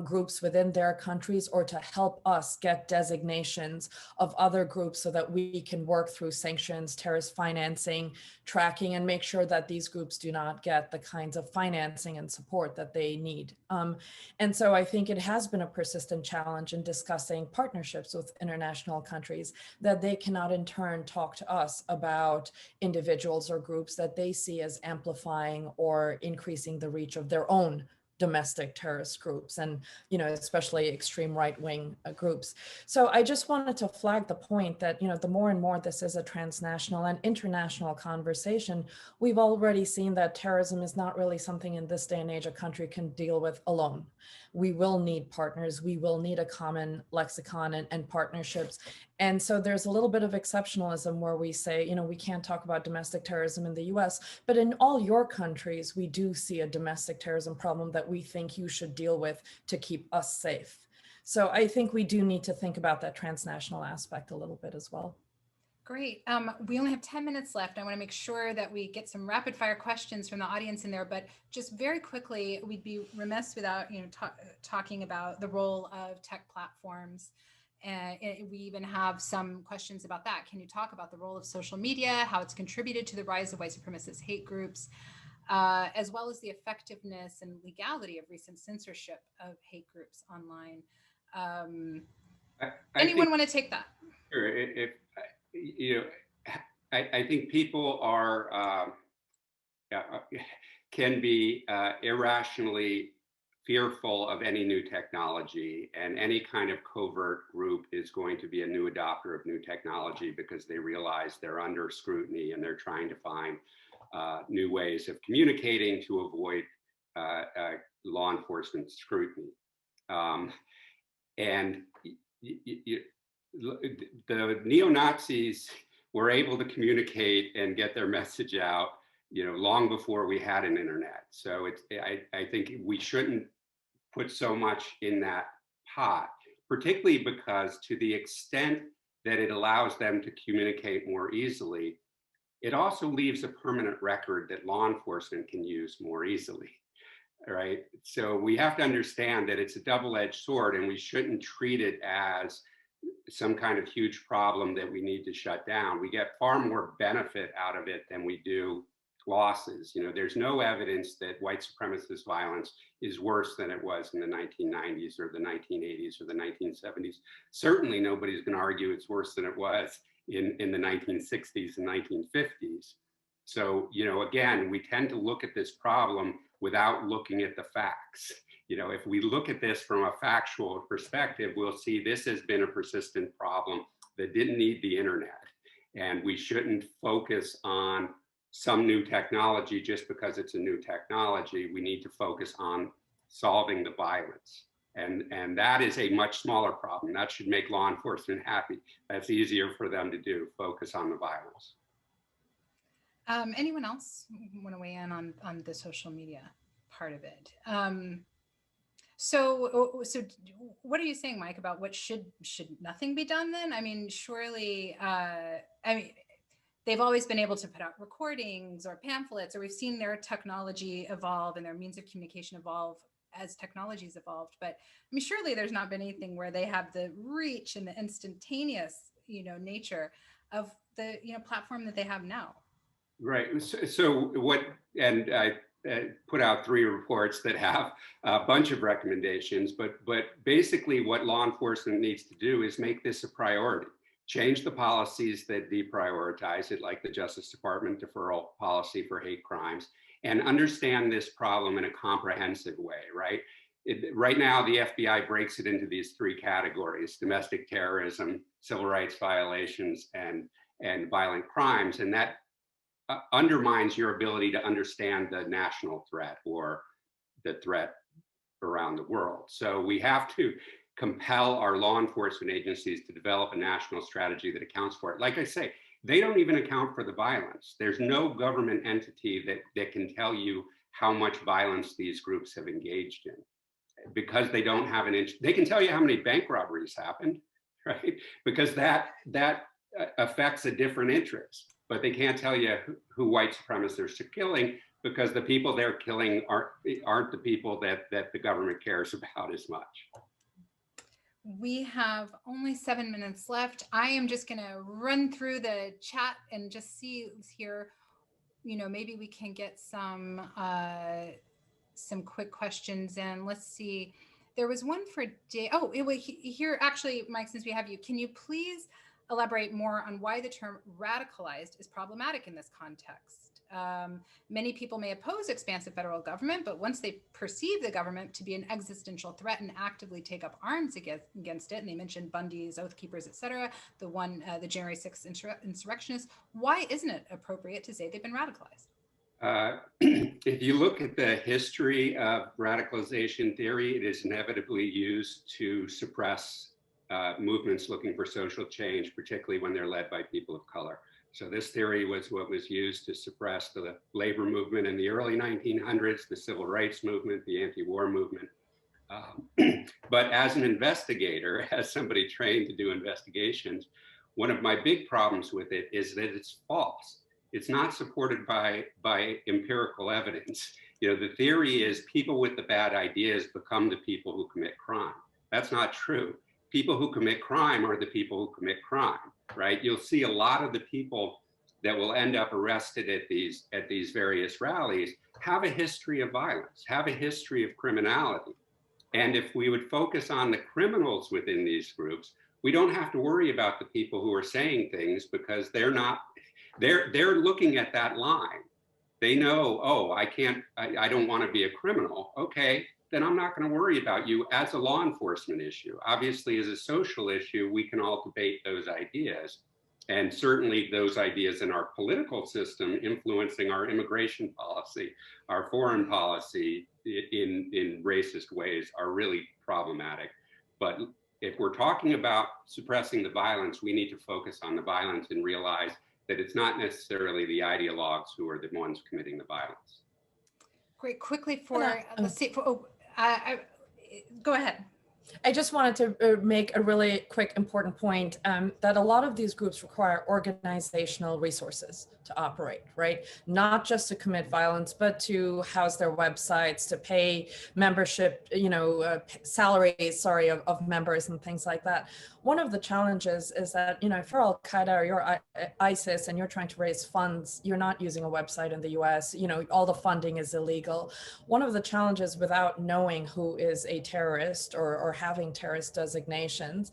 groups within their countries, or to help us get designations of other groups, so that we can work through sanctions, terrorist financing, tracking, and make sure that these groups do not get the kinds of financing and support that they need. And so I think it has been a persistent challenge in discussing partnerships with international countries, that they cannot in turn talk to us about individuals or groups that they see as amplifying or increasing the reach of their own domestic terrorist groups, and especially extreme right-wing groups. So I just wanted to flag the point that the more and more this is a transnational and international conversation, we've already seen that terrorism is not really something in this day and age a country can deal with alone. We will need partners. We will need a common lexicon and partnerships. And so there's a little bit of exceptionalism where we say, we can't talk about domestic terrorism in the US, but in all your countries, we do see a domestic terrorism problem that we think you should deal with to keep us safe. So I think we do need to think about that transnational aspect a little bit as well. Great. We only have 10 minutes left. I want to make sure that we get some rapid fire questions from the audience in there, but just very quickly, we'd be remiss without talking about the role of tech platforms. And we even have some questions about that. Can you talk about the role of social media, how it's contributed to the rise of white supremacist hate groups, as well as the effectiveness and legality of recent censorship of hate groups online? Anyone want to take that? Sure. I think people are can be irrationally fearful of any new technology, and any kind of covert group is going to be a new adopter of new technology because they realize they're under scrutiny and they're trying to find new ways of communicating to avoid law enforcement scrutiny. And the neo-Nazis were able to communicate and get their message out, long before we had an internet. So I think we shouldn't put so much in that pot, particularly because to the extent that it allows them to communicate more easily, it also leaves a permanent record that law enforcement can use more easily, right? So we have to understand that it's a double-edged sword, and we shouldn't treat it as some kind of huge problem that we need to shut down. We get far more benefit out of it than we do losses. There's no evidence that white supremacist violence is worse than it was in the 1990s or the 1980s or the 1970s. Certainly nobody's going to argue it's worse than it was in the 1960s and 1950s. So, again, we tend to look at this problem without looking at the facts. If we look at this from a factual perspective, we'll see this has been a persistent problem that didn't need the internet. And we shouldn't focus on some new technology just because it's a new technology. We need to focus on solving the violence. And that is a much smaller problem. That should make law enforcement happy. That's easier for them to do, focus on the violence. Anyone else want to weigh in on the social media part of it? So what are you saying, Mike, about what should nothing be done then? I mean, surely, they've always been able to put out recordings or pamphlets, or we've seen their technology evolve and their means of communication evolve as technologies evolved. But surely there's not been anything where they have the reach and the instantaneous, nature of the, platform that they have now. Right. So and I put out 3 reports that have a bunch of recommendations, but basically what law enforcement needs to do is make this a priority. Change the policies that deprioritize it, like the Justice Department deferral policy for hate crimes, and understand this problem in a comprehensive way, right? Right now, the FBI breaks it into these 3 categories: domestic terrorism, civil rights violations, and violent crimes. And that undermines your ability to understand the national threat or the threat around the world. So we have to compel our law enforcement agencies to develop a national strategy that accounts for it. Like I say, they don't even account for the violence. There's no government entity that can tell you how much violence these groups have engaged in, because they don't have they can tell you how many bank robberies happened, right? Because that affects a different interest, but they can't tell you who white supremacists are killing, because the people they're killing aren't the people that the government cares about as much. We have only 7 minutes left. I am just going to run through the chat and just see here, maybe we can get some quick questions in. Let's see. There was one for Dave. Oh, here, actually, Mike, since we have you, can you please elaborate more on why the term radicalized is problematic in this context? Many people may oppose expansive federal government, but once they perceive the government to be an existential threat and actively take up arms against it, and they mentioned Bundy's Oath Keepers, et cetera, the January 6th insurrectionists, why isn't it appropriate to say they've been radicalized? If you look at the history of radicalization theory, it is inevitably used to suppress movements looking for social change, particularly when they're led by people of color. So this theory was what was used to suppress the labor movement in the early 1900s, the civil rights movement, the anti-war movement. But as an investigator, as somebody trained to do investigations, one of my big problems with it is that it's false. It's not supported by empirical evidence. The theory is people with the bad ideas become the people who commit crime. That's not true. People who commit crime are the people who commit crime, right? You'll see a lot of the people that will end up arrested at these various rallies have a history of violence, have a history of criminality. And if we would focus on the criminals within these groups, we don't have to worry about the people who are saying things, because they're looking at that line. They know, oh, I don't want to be a criminal. Okay, then I'm not going to worry about you as a law enforcement issue. Obviously, as a social issue, we can all debate those ideas. And certainly those ideas in our political system influencing our immigration policy, our foreign policy in racist ways are really problematic. But if we're talking about suppressing the violence, we need to focus on the violence and realize that it's not necessarily the ideologues who are the ones committing the violence. Great. Quickly for, let's see, go ahead. I just wanted to make a really quick important point that a lot of these groups require organizational resources to operate, right? Not just to commit violence, but to house their websites, to pay membership, salaries, of members and things like that. One of the challenges is that, if you're Al-Qaeda or you're ISIS and you're trying to raise funds, you're not using a website in the US, all the funding is illegal. One of the challenges without knowing who is a terrorist or having terrorist designations,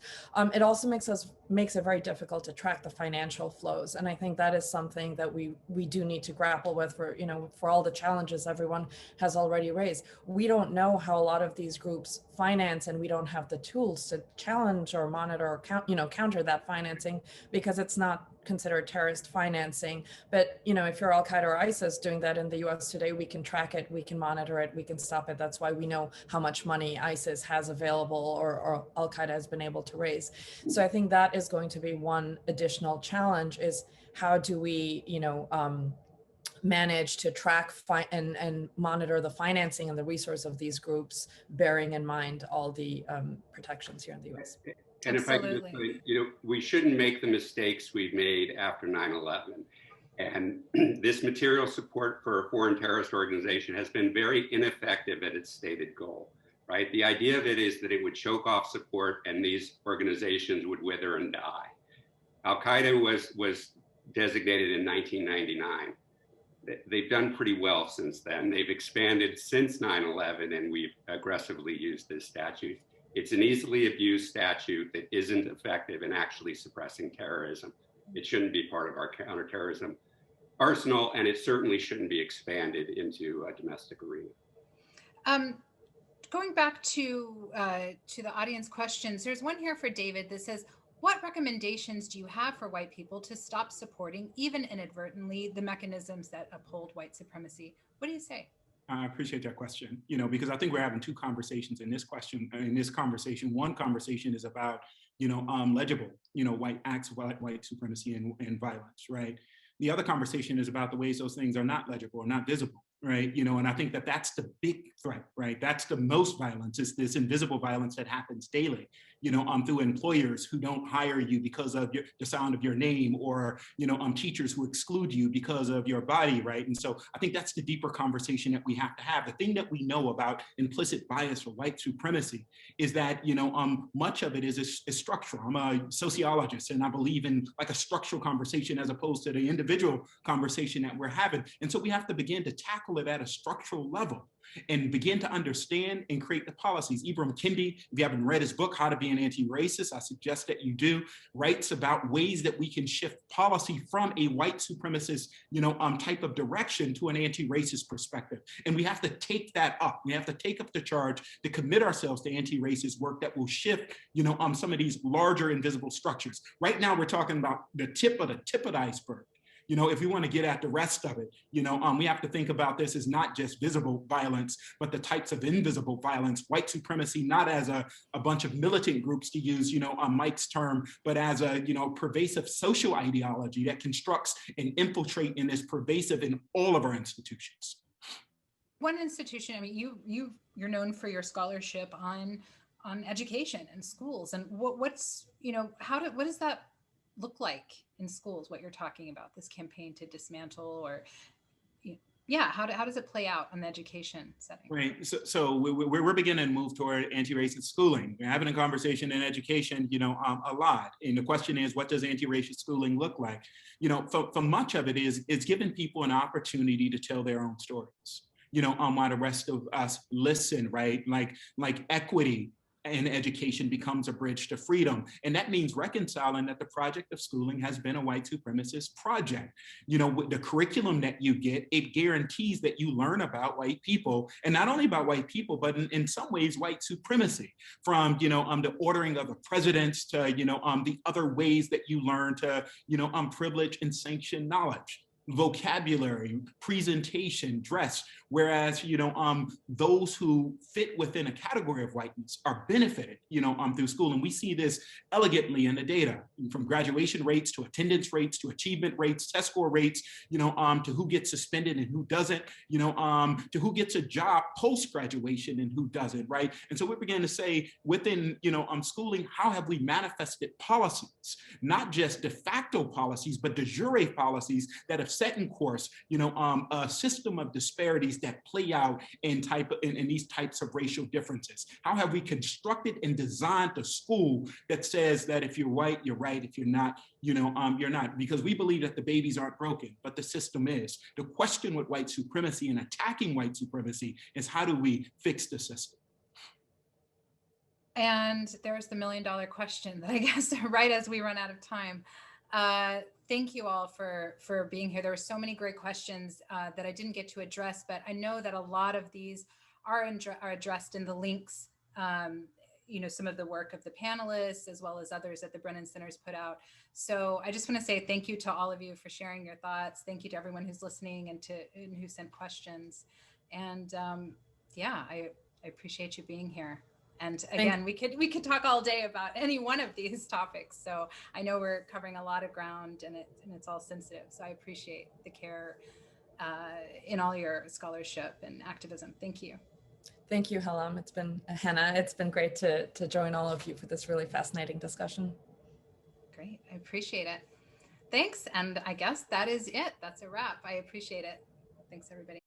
it also makes it very difficult to track the financial flows. And I think that is something that we do need to grapple with for all the challenges everyone has already raised. We don't know how a lot of these groups finance, and we don't have the tools to challenge or monitor or counter that financing because it's not considered terrorist financing. But if you're Al-Qaeda or ISIS doing that in the US today, we can track it, we can monitor it, we can stop it. That's why we know how much money ISIS has available or Al-Qaeda has been able to raise. So I think that is going to be one additional challenge, is how do we manage to track and monitor the financing and the resource of these groups, bearing in mind all the protections here in the US. And if I could just say, we shouldn't make the mistakes we've made after 9/11. And this material support for a foreign terrorist organization has been very ineffective at its stated goal, right? The idea of it is that it would choke off support and these organizations would wither and die. Al-Qaeda was designated in 1999. They've done pretty well since then. They've expanded since 9/11, and we've aggressively used this statute. It's an easily abused statute that isn't effective in actually suppressing terrorism. It shouldn't be part of our counterterrorism arsenal, and it certainly shouldn't be expanded into a domestic arena. Going back to the audience questions, there's one here for David that says, what recommendations do you have for white people to stop supporting, even inadvertently, the mechanisms that uphold white supremacy? What do you say? I appreciate that question, because I think we're having two conversations in this conversation. One conversation is about, legible, white acts of white supremacy and violence, right? The other conversation is about the ways those things are not legible or not visible, right? And I think that that's the big threat, right? That's the most violence, is this invisible violence that happens daily, through employers who don't hire you because of the sound of your name, or, teachers who exclude you because of your body, right? And so I think that's the deeper conversation that we have to have. The thing that we know about implicit bias for white supremacy is that, much of it is structural. I'm a sociologist, and I believe in like a structural conversation as opposed to the individual conversation that we're having. And so we have to begin to tackle it at a structural level and begin to understand and create the policies. Ibram Kendi, if you haven't read his book, How to Be an Anti-Racist, I suggest that you do, writes about ways that we can shift policy from a white supremacist, type of direction to an anti-racist perspective. And we have to take that up. We have to take up the charge to commit ourselves to anti-racist work that will shift, some of these larger invisible structures. Right now, we're talking about the tip of the iceberg. If we want to get at the rest of it, we have to think about this as not just visible violence, but the types of invisible violence, white supremacy, not as a bunch of militant groups, to use, Mike's term, but as a, pervasive social ideology that constructs and infiltrate and is pervasive in all of our institutions. One institution, I mean, you're known for your scholarship on education and schools, and what does that look like in schools, what you're talking about, this campaign to dismantle, or how does it play out in the education setting? Right. So we're beginning to move toward anti-racist schooling. We're having a conversation in education, a lot. And the question is, what does anti-racist schooling look like? For much of it it's giving people an opportunity to tell their own stories. While the rest of us listen, right? Like equity, and education becomes a bridge to freedom. And that means reconciling that the project of schooling has been a white supremacist project. You know, with the curriculum that you get, it guarantees that you learn about white people, and not only about white people, but in some ways, white supremacy, from, you know, the ordering of the presidents to, you know, the other ways that you learn to, you know, privilege and sanction knowledge, vocabulary, presentation, dress, whereas, you know, those who fit within a category of whiteness are benefited, you know, through school. And we see this elegantly in the data, from graduation rates to attendance rates to achievement rates, test score rates, you know, to who gets suspended and who doesn't, you know, to who gets a job post-graduation and who doesn't, right? And so we began to say within, you know, schooling, how have we manifested policies, not just de facto policies, but de jure policies that have set in course, you know, a system of disparities that play out in these types of racial differences? How have we constructed and designed a school that says that if you're white, you're right, if you're not, you know, you're not? Because we believe that the babies aren't broken, but the system is. The question with white supremacy and attacking white supremacy is, how do we fix the system? And there's the $1 million question that I guess right as we run out of time. Thank you all for being here. There were so many great questions that I didn't get to address, but I know that a lot of these are addressed in the links, you know, some of the work of the panelists, as well as others that the Brennan Center's put out. So I just want to say thank you to all of you for sharing your thoughts. Thank you to everyone who's listening and who sent questions. And yeah, I appreciate you being here. And again, we could talk all day about any one of these topics. So I know we're covering a lot of ground, and it's all sensitive. So I appreciate the care in all your scholarship and activism. Thank you. Thank you, Hannah. It's been great to join all of you for this really fascinating discussion. Great, I appreciate it. Thanks, and I guess that is it. That's a wrap. I appreciate it. Thanks, everybody.